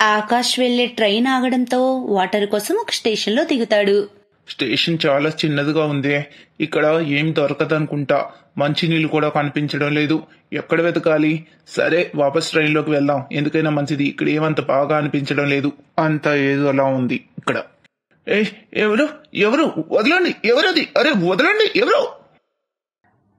ఆకాష్ వెళ్లే train ఆగడంతో water కోసం ఒక స్టేషన్లో దిగుతాడు. స్టేషన్ చాలా చిన్నదిగా ఉంది. ఇక్కడ ఏం దొరకదనుకుంటా. మంచినీళ్ళు కూడా కనిపించడం లేదు. ఎక్కడ వెతకాలి? సరే, వాపస్ ట్రైన్లోకి వెళ్దాం. ఎందుకైనా మంచిది. ఇక్కడ ఏమంత బాగా అనిపించడం లేదు. అంతా ఏదో అలా ఉంది ఇక్కడ. ఎవరు ఎవరు వదలండి! ఎవరది? అరే వదలండి! ఎవరు?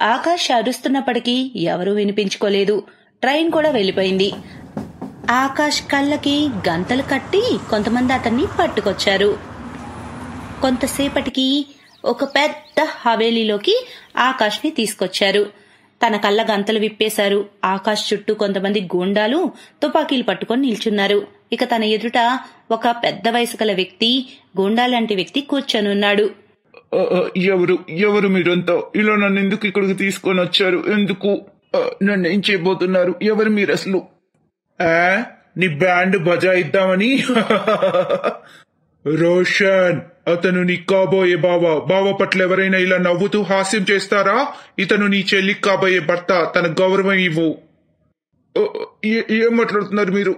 ఆకాష్ అరుస్తున్నప్పటికీ ఎవరూ వినిపించుకోలేదు. ట్రైన్ కూడా వెళ్లిపోయింది. ఆకాష్ కళ్ళకి గంతలు కట్టి కొంతమంది అతన్ని పట్టుకొచ్చారు. కొంతసేపటికి ఒక పెద్ద హవేలీలోకి ఆకాష్ ని తీసుకొచ్చారు. తన కళ్ళ గంతలు విప్పేశారు. ఆకాష్ చుట్టూ కొంతమంది గూండాలు తుపాకీలు పట్టుకొని నిల్చున్నారు. ఇక తన ఎదుట ఒక పెద్ద వయసు గల వ్యక్తి, గూండాలాంటి వ్యక్తి కూర్చొనున్నాడు. ఎవరు ఎవరు మీరంతా? ఇలా నన్ను ఎందుకు ఇక్కడికి తీసుకొని వచ్చారు? ఎందుకు నన్ను ఏం చేయబోతున్నారు? ఎవరు మీరు అసలు? నీ బ్యాండ్ బజాయిద్దామని? రోషన్, అతను నీ కాబోయే బావ పట్ల ఎవరైనా ఇలా నవ్వుతూ హాస్యం చేస్తారా? ఇతను నీ చెల్లి కాబోయే భర్త. తన గౌరవం ఇవ్వు. ఏం మాట్లాడుతున్నారు మీరు?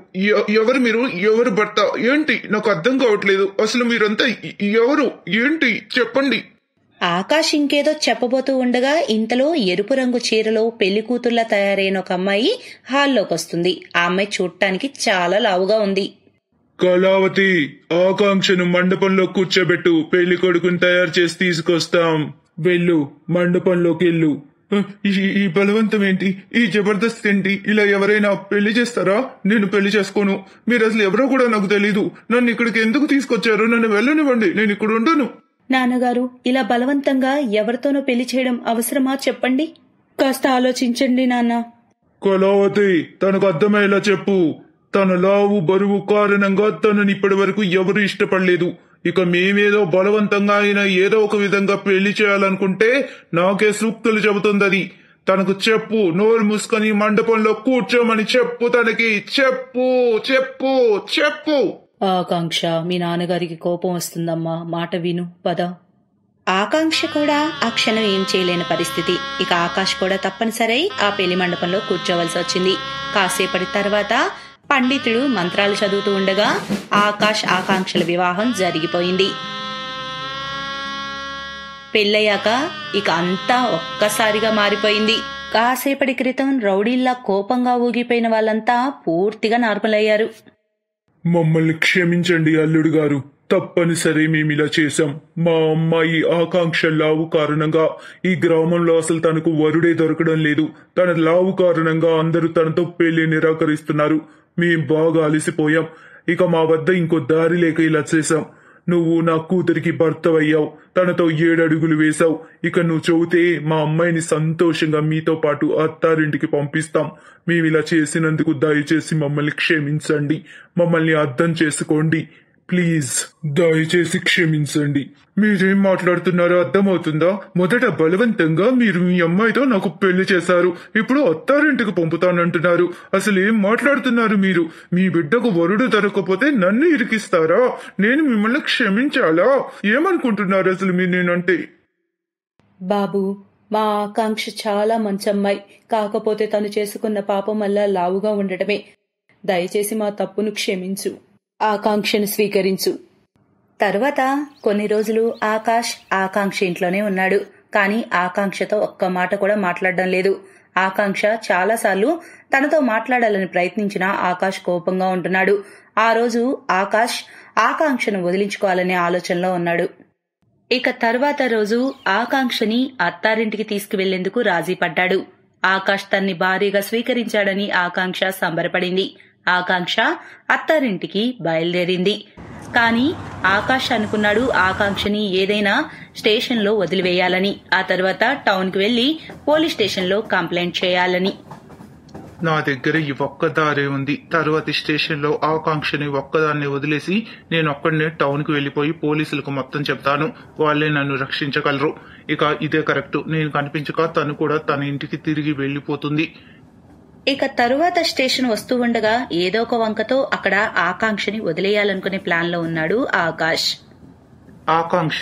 ఎవరు మీరు? ఎవరు భర్త? ఏంటి? నాకు అర్థం కావట్లేదు. అసలు మీరంతా ఎవరు? ఏంటి? చెప్పండి. ఆకాష్ ఇంకేదో చెప్పబోతూ ఉండగా ఇంతలో ఎరుపు రంగు చీరలో పెళ్లి కూతుర్లా తయారైన ఒక అమ్మాయి హాల్లోకొస్తుంది. ఆ అమ్మాయి చూడటానికి చాలా లావుగా ఉంది. కళావతి, ఆకాంక్షను మండపంలో కూర్చోబెట్టు. పెళ్లి కొడుకుని తయారు చేసి తీసుకొస్తాం. వెళ్ళు, మండపంలోకి వెళ్ళు. ఈ బలవంతం ఏంటి? ఈ జబర్దస్త్ ఏంటి? ఇలా ఎవరైనా పెళ్లి చేస్తారా? నేను పెళ్లి చేసుకోను. మీరు అసలు ఎవరో కూడా నాకు తెలీదు. నన్ను ఇక్కడికి ఎందుకు తీసుకొచ్చారు? నన్ను వెళ్ళనివ్వండి. నేను ఇక్కడ ఉండను. నాన్నగారు, ఇలా బలవంతంగా ఎవరితోనో పెళ్లి చేయడం అవసరమా చెప్పండి? కాస్త ఆలోచించండి నాన్న. కళావతి, తనకు అర్థమయ్యేలా చెప్పు. తన లావు బరువు కారణంగా తనని ఇప్పటి వరకు ఎవరు ఇష్టపడలేదు. ఇక మేమేదో బలవంతంగా అయినా ఏదో ఒక విధంగా పెళ్లి చేయాలనుకుంటే నాకే సూక్తులు చెబుతుంది. తనకు చెప్పు, నోరు మూసుకొని మండపంలో కూర్చోమని చెప్పు. తనకి చెప్పు చెప్పు చెప్పు. ఆకాంక్ష, మీ నాన్నగారికి కోపం వస్తుందమ్మా. మాట విను, పద. ఆకాంక్ష కూడా ఆ క్షణం ఏం చేయలేని పరిస్థితి. ఇక ఆకాష్ కూడా తప్పనిసరి ఆ పెళ్లి మండపంలో కూర్చోవలసి వచ్చింది. కాసేపటి తర్వాత పండితుడు మంత్రాలు చదువుతూ ఉండగా ఆకాష్ ఆకాంక్షల వివాహం జరిగిపోయింది. పెళ్ళయ్యాక ఇక అంతా ఒక్కసారిగా మారిపోయింది. కాసేపటి క్రితం రౌడీల్లా కోపంగా ఊగిపోయిన వాళ్ళంతా పూర్తిగా నార్మల్ అయ్యారు. మమ్మల్ని క్షమించండి అల్లుడు గారు. తప్పనిసరి మేమిలా చేశాం. మా అమ్మాయి ఆకాంక్ష లావు కారణంగా ఈ గ్రామంలో అసలు తనకు వరుడే దొరకడం లేదు. తన లావు కారణంగా అందరూ తనతో పెళ్లి నిరాకరిస్తున్నారు. మేం బాగా అలసిపోయాం. ఇక మా వద్ద ఇంకో దారి లేక ఇలా చేశాం. నువ్వు నా కూతురికి భర్తవయ్యావు. తనతో 7 అడుగులు వేశావు. ఇక నువ్వు చెబితే మా అమ్మాయిని సంతోషంగా మీతో పాటు అత్తారింటికి పంపిస్తాం. మేమిలా చేసినందుకు దయచేసి మమ్మల్ని క్షమించండి. మమ్మల్ని అర్థం చేసుకోండి ప్లీజ్. దయచేసి క్షమించండి. మీరేం మాట్లాడుతున్నారో అర్థమవుతుందా? మొదట బలవంతంగా మీరు మీ అమ్మాయితో నాకు పెళ్లి చేశారు. ఇప్పుడు అత్తారింటికి పంపుతానంటున్నారు. అసలు ఏం మాట్లాడుతున్నారు మీరు? మీ బిడ్డకు వరుడు దొరకకపోతే నన్ను ఇరికిస్తారా? నేను మిమ్మల్ని క్షమించాలా? ఏమనుకుంటున్నారు అసలు మీరు నేనంటే? బాబు, మా ఆకాంక్ష చాలా మంచి అమ్మాయి. కాకపోతే తను చేసుకున్న పాపం వల్ల లావుగా ఉండటమే. దయచేసి మా తప్పును క్షమించు. ఆకాంక్షను స్వీకరించు. తర్వాత కొన్ని రోజులు ఆకాష్ ఆకాంక్ష ఇంట్లోనే ఉన్నాడు. కానీ ఆకాంక్షతో ఒక్క మాట కూడా మాట్లాడడం లేదు. ఆకాంక్ష చాలాసార్లు తనతో మాట్లాడాలని ప్రయత్నించినా ఆకాష్ కోపంగా ఉంటున్నాడు. ఆ రోజు ఆకాష్ ఆకాంక్షను వదిలించుకోవాలనే ఆలోచనలో ఉన్నాడు. ఇక తర్వాత రోజు ఆకాంక్షని అత్తారింటికి తీసుకువెళ్లేందుకు రాజీ పడ్డాడు. ఆకాష్ తన్ని భారీగా స్వీకరించాడని ఆకాంక్ష సంబరపడింది. ఆకాంక్ష అత్తారింటికి బయలుదేరింది. కానీ ఆకాష్ అనుకున్నాడు ఆకాంక్షని ఏదైనా స్టేషన్లో వదిలివేయాలని. ఆ తర్వాత టౌన్కి వెళ్లి పోలీస్ స్టేషన్లో కంప్లైంట్ చేయాలని. నా దగ్గర ఈ ఒక్క దారే ఉంది. తరువాతి స్టేషన్లో ఆకాంక్షని ఒక్కదాన్ని వదిలేసి నేను ఒక్కడనే టౌన్కి వెళ్లిపోయి పోలీసులకు మొత్తం చెప్తాను. వాళ్లే నన్ను రక్షించగలరు. ఇక ఇదే కరెక్ట్. నేను కనిపించక తను కూడా తన ఇంటికి తిరిగి వెళ్లిపోతుంది. ఇక తరువాత స్టేషన్ వస్తూ ఉండగా ఏదో ఒక వంకతో అక్కడ ఆకాంక్షని వదిలేయాలనుకునే ప్లాన్ లో ఉన్నాడు ఆకాష్. ఆకాంక్ష,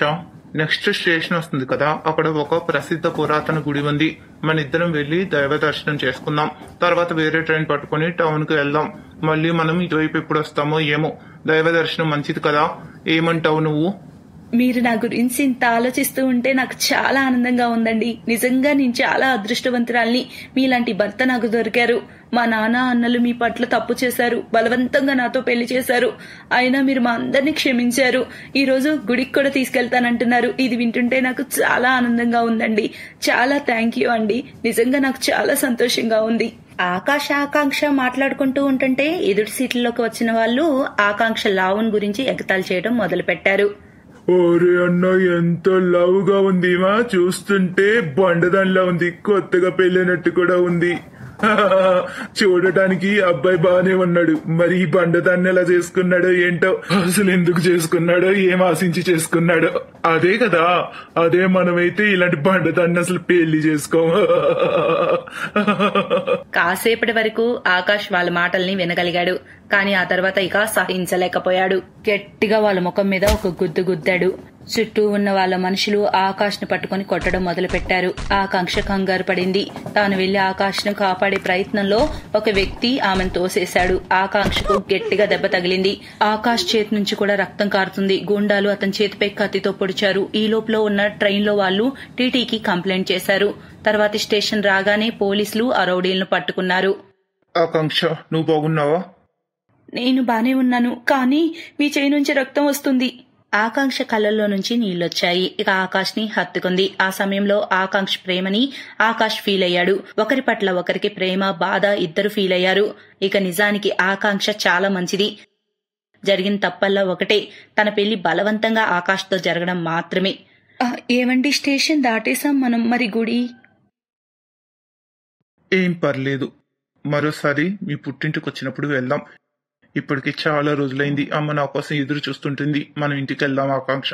నెక్స్ట్ స్టేషన్ వస్తుంది కదా, అక్కడ ఒక ప్రసిద్ధ పురాతన గుడి ఉంది. మన ఇద్దరం వెళ్లి దైవ దర్శనం చేసుకుందాం. తర్వాత వేరే ట్రైన్ పట్టుకుని టౌన్ కి వెళ్దాం. మళ్ళీ మనం ఇటువైపు ఎప్పుడు వస్తామో ఏమో. దైవ దర్శనం మంచిది కదా, ఏమంటావు నువ్వు? మీరు నా గురించి ఇంత ఆలోచిస్తూ ఉంటే నాకు చాలా ఆనందంగా ఉందండి. నిజంగా నేను చాలా అదృష్టవంతురాల్ని. మీలాంటి భర్త నాకు దొరికారు. మా నాన్న అన్నలు మీ పట్ల తప్పు చేశారు, బలవంతంగా నాతో పెళ్లి చేశారు. అయినా మీరు మా అందరినీ క్షమించారు. ఈ రోజు గుడికి కూడా తీసుకెళ్తానంటున్నారు. ఇది వింటుంటే నాకు చాలా ఆనందంగా ఉందండి. చాలా థ్యాంక్ యూ అండి. నిజంగా నాకు చాలా సంతోషంగా ఉంది. ఆకాంక్ష మాట్లాడుకుంటూ ఉంటుంటే ఎదుటి సీట్లలోకి వచ్చిన వాళ్ళు ఆకాంక్ష లావున్ గురించి ఎగతాళి చేయడం మొదలు పెట్టారు. ఓరే అన్న, ఎంత లవ్గా ఉంది మా, చూస్తుంటే బండదానిలా ఉంది. కొత్తగా పెళ్ళైనట్టు కూడా ఉంది. చూడటానికి అబ్బాయి బానే ఉన్నాడు. మరి ఈ బండదాన్ని ఎలా చేసుకున్నాడో ఏంటో, అసలు ఎందుకు చేసుకున్నాడో, ఏం ఆశించి చేసుకున్నాడో. అదే కదా, అదే మనమైతే ఇలాంటి బండదాన్ని అసలు పెళ్లి చేసుకోము. కాసేపటి వరకు ఆకాష్ వాళ్ళ మాటల్ని వినగలిగాడు. కానీ ఆ తర్వాత ఇక సహించలేకపోయాడు. గట్టిగా వాళ్ళ ముఖం మీద ఒక గుద్దు గుద్దాడు. చుట్టూ ఉన్న వాళ్ళ మనుషులు ఆకాష్ ను పట్టుకుని కొట్టడం మొదలు పెట్టారు. ఆకాంక్ష కంగారు పడింది. తాను వెళ్లి ఆకాష్ ను కాపాడే ప్రయత్నంలో ఒక వ్యక్తి ఆమెను తోసేశాడు. ఆకాంక్షకు గట్టిగా దెబ్బ తగిలింది. ఆకాష్ చేతి నుంచి కూడా రక్తం కారుతుంది. గూండాలు అతని చేతిపై కత్తితో పొడిచారు. ఈ లోపల ఉన్న ట్రైన్ లో వాళ్ళు టీటీకి కంప్లైంట్ చేశారు. తర్వాతి స్టేషన్ రాగానే పోలీసులు ఆ రౌడీలను పట్టుకున్నారు. ఆకాంక్ష, నువ్వు బాగున్నావా? నేను బానే ఉన్నాను, కానీ మీ చేయి నుంచి రక్తం వస్తుంది. ఆకాంక్ష కళ్ళల్లో నుంచి నీళ్లొచ్చాయి. ఇక ఆకాష్ ని హత్తుకుంది. ఆ సమయంలో ఆకాంక్ష ప్రేమని ఆకాష్ ఫీల్ అయ్యాడు. ఒకరి పట్ల ఒకరికి ప్రేమ, బాధ ఇద్దరు ఫీల్ అయ్యారు. ఇక నిజానికి ఆకాంక్ష చాలా మంచిది. జరిగిన తప్పల్లా ఒకటే, తన పెళ్లి బలవంతంగా ఆకాష్ తో జరగడం మాత్రమే. ఏమండి, స్టేషన్ దాటేశాం మనం, మరి గుడి? ఏం పర్లేదు, మరోసారి మీ పుట్టింటికి వచ్చినప్పుడు వెళ్దాం. ఇప్పటికి చాలా రోజులైంది. అమ్మ నా కోసం ఎదురు చూస్తుంటుంది. మనం ఇంటికి వెళ్దాం ఆకాంక్ష.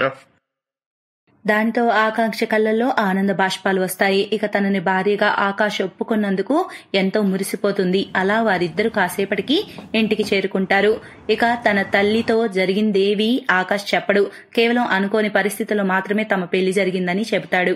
దానితో ఆకాంక్ష కళ్ళల్లో ఆనంద బాష్పాలు వస్తాయి. ఇక తనని భార్యగా ఆకాష్ ఒప్పుకున్నందుకు ఎంతో మురిసిపోతుంది. అలా వారిద్దరు కాసేపటికి ఇంటికి చేరుకుంటారు. ఇక తన తల్లితో జరిగిందేవి ఆకాష్ చెప్పడు. కేవలం అనుకోని పరిస్థితుల్లో మాత్రమే తమ పెళ్లి జరిగిందని చెబుతాడు.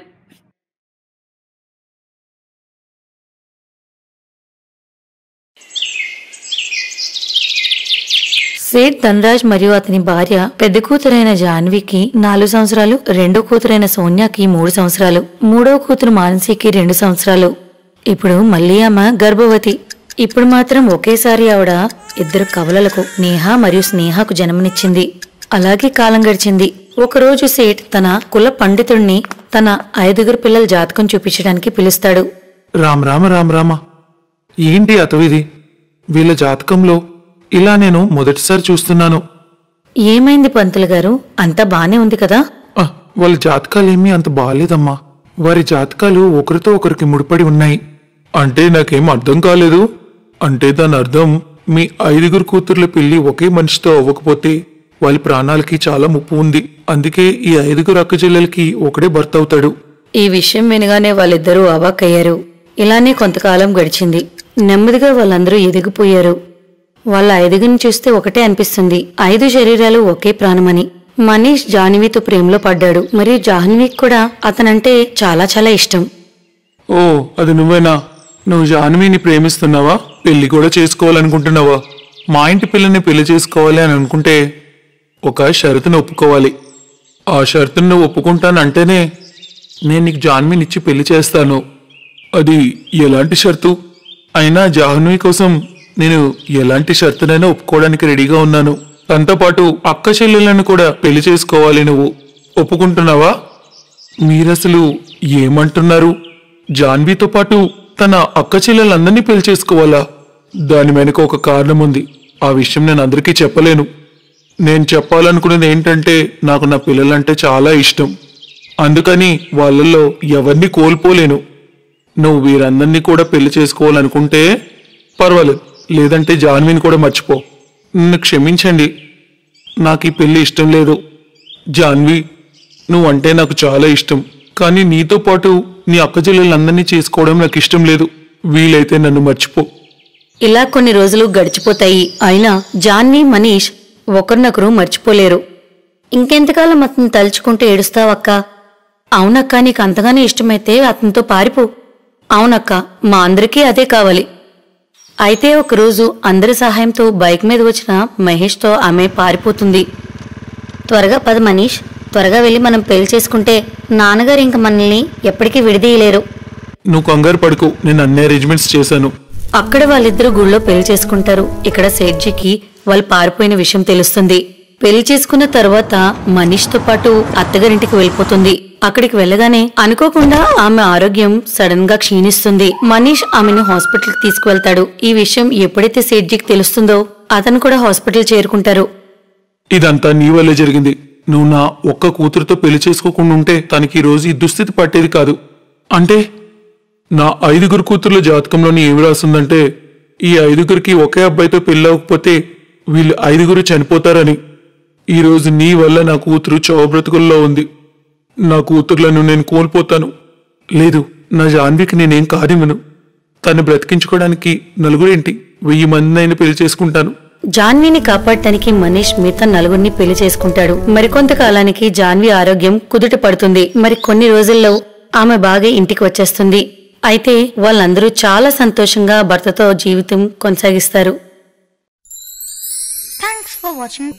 సేట్ ధనరాజ్ మరియు అతని భార్య పెద్ద కూతురైన జాన్వికి 4 సంవత్సరాలు, రెండో కూతురైన సోనియాకి 3 సంవత్సరాలు, మూడో కూతురు మానసికి 2 సంవత్సరాలు. ఇప్పుడు మళ్లీ ఆమె గర్భవతి. ఇప్పుడు మాత్రం ఒకేసారి ఆవిడ 2 కవలలకు, నేహ మరియు స్నేహకు జన్మనిచ్చింది. అలాగే కాలం గడిచింది. ఒకరోజు సేట్ తన కుల పండితుడిని తన 5 పిల్లల జాతకం చూపించడానికి పిలుస్తాడు. రామ రామ రామ రామ, ఏంటి అతవిది? వీళ్ళ జాతకంలో ఇలా నేను మొదటిసారి చూస్తున్నాను. ఏమైంది పంతులు గారు, అంతా బానే ఉంది కదా? వాళ్ళ జాతకాలేమీ అంత బాలేదమ్మా. వారి జాతకాలు ఒకరితో ఒకరికి ముడిపడి ఉన్నాయి. అంటే నాకేం అర్థం కాలేదు. అంటే దాని అర్థం మీ 5 కూతుర్ల పెళ్లి ఒకే మనిషితో అవ్వకపోతే వాళ్ళ ప్రాణాలకి చాలా ముప్పు ఉంది. అందుకే ఈ 5 అక్కచెల్లెలకి ఒకడే భర్త అవుతాడు. ఈ విషయం వినగానే వాళ్ళిద్దరూ అవాక్కయ్యారు. ఇలానే కొంతకాలం గడిచింది. నెమ్మదిగా వాళ్ళందరూ ఎదిగిపోయారు. వాళ్ళ 5 చూస్తే ఒకటే అనిపిస్తుంది, 5 శరీరాలు ఒకే ప్రాణమని. మనీష్ జాహ్నవితో ప్రేమలో పడ్డాడు. మరియు జాహ్నవికి కూడా అతనంటే చాలా చాలా ఇష్టం. ఓ, అది నువ్వేనా? నువ్వు జాహ్నవిని ప్రేమిస్తున్నావా? పెళ్లి కూడా చేసుకోవాలనుకుంటున్నావా? మా ఇంటి పిల్లని పెళ్లి చేసుకోవాలి అని అనుకుంటే ఒక షరతును ఒప్పుకోవాలి. ఆ షరతును నువ్వు ఒప్పుకుంటానంటేనే నేను నీకు జాహ్నవినిచ్చి పెళ్లి చేస్తాను. అది ఎలాంటి షరతు అయినా జాహ్నవి కోసం నేను ఎలాంటి షరతునైనా ఒప్పుకోవడానికి రెడీగా ఉన్నాను. తనతో పాటు అక్క చెల్లెలను కూడా పెళ్లి చేసుకోవాలి. నువ్వు ఒప్పుకుంటున్నావా? మీరసలు ఏమంటున్నారు? జాన్వీతో పాటు తన అక్క చెల్లెలందరినీ పెళ్లి చేసుకోవాలా? దాని వెనుక ఒక కారణం ఉంది. ఆ విషయం నేను అందరికీ చెప్పలేను. నేను చెప్పాలనుకున్నది ఏంటంటే, నాకు నా పిల్లలంటే చాలా ఇష్టం. అందుకని వాళ్ళల్లో ఎవరిని కోల్పోలేను. నువ్వు వీరందరినీ కూడా పెళ్లి చేసుకోవాలనుకుంటే పర్వాలేదు, లేదంటే జాన్వీని కూడా మర్చిపో. నన్ను క్షమించండి, నాకు ఈ పెళ్లి ఇష్టం లేదు. జాన్వీ, నువ్వంటే నాకు చాలా ఇష్టం, కానీ నీతో పాటు నీ అక్క చెల్లెలందరినీ చేసుకోవడం నాకు ఇష్టం లేదు. వీలైతే నన్ను మర్చిపో. ఇలా కొన్ని రోజులు గడిచిపోతాయి. అయినా జాన్వీ, మనీష్ ఒకరినొకరు మర్చిపోలేరు. ఇంకెంతకాలం అతను తలుచుకుంటూ ఏడుస్తావక్క? అవునక్క, నీకు అంతగానే ఇష్టమైతే అతనితో పారిపో. అవునక్క, మా అందరికీ అదే కావాలి. అయితే ఒకరోజు అందరి సహాయంతో బైక్ మీద వచ్చిన మహేష్తో ఆమె పారిపోతుంది. త్వరగా పద మనీష్, త్వరగా వెళ్ళి మనం పెళ్లి చేసుకుంటే నాన్నగారు ఇంక మనల్ని ఎప్పటికీ విడదీయలేరు. నువ్వు కంగారు పడుకో, నేను అన్ని అరేంజ్మెంట్స్ చేశాను. అక్కడ వాళ్ళిద్దరూ గుళ్ళో పెళ్లి చేసుకుంటారు. ఇక్కడ సేట్జీకి వాళ్ళు పారిపోయిన విషయం తెలుస్తుంది. పెళ్లి చేసుకున్న తర్వాత మనీష్తో పాటు అత్తగారింటికి వెళ్ళిపోతుంది. అక్కడికి వెళ్ళగానే అనుకోకుండా ఆమె ఆరోగ్యం సడన్ గా క్షీణిస్తుంది. మనీష్ ఆమెను హాస్పిటల్ కి తీసుకువెళ్తాడు. ఈ విషయం ఎప్పుడైతే సేట్జీకి తెలుస్తుందో అతను కూడా హాస్పిటల్ చేరుకుంటారు. ఇదంతా నీ వల్లే జరిగింది. నువ్వు నా ఒక్క కూతురుతో పెళ్లి చేసుకోకుండా ఉంటే తనకి ఈ రోజు ఈ దుస్థితి పట్టేది కాదు. అంటే నా 5 కూతుర్ల జాతకంలోని ఏమి రాస్తుందంటే ఈ 5 ఒకే అబ్బాయితో పెళ్ళవకపోతే వీళ్ళు 5 చనిపోతారని. ఈ రోజు నీ వల్ల నా కూతురు చౌబ్రతుకుల్లో ఉంది. నా కూతుర్లను నేను కోల్పోతాను. లేదు, నా జాన్వికి నేనేం కానివ్వను. తను బ్రతికించుకోవడానికి నలుగురేంటి, 1000 మందినైనా పెళ్లి చేసుకుంటాను. జాన్వీని కాపాడటానికి మనీష్ మిగతా 4 పెళ్లి చేసుకుంటాడు. మరికొంతకాలానికి జాన్వీ ఆరోగ్యం కుదుట పడుతుంది. మరి కొన్ని రోజుల్లో ఆమె బాగా ఇంటికి వచ్చేస్తుంది. అయితే వాళ్ళందరూ చాలా సంతోషంగా భర్తతో జీవితం కొనసాగిస్తారు. Thanks for watching.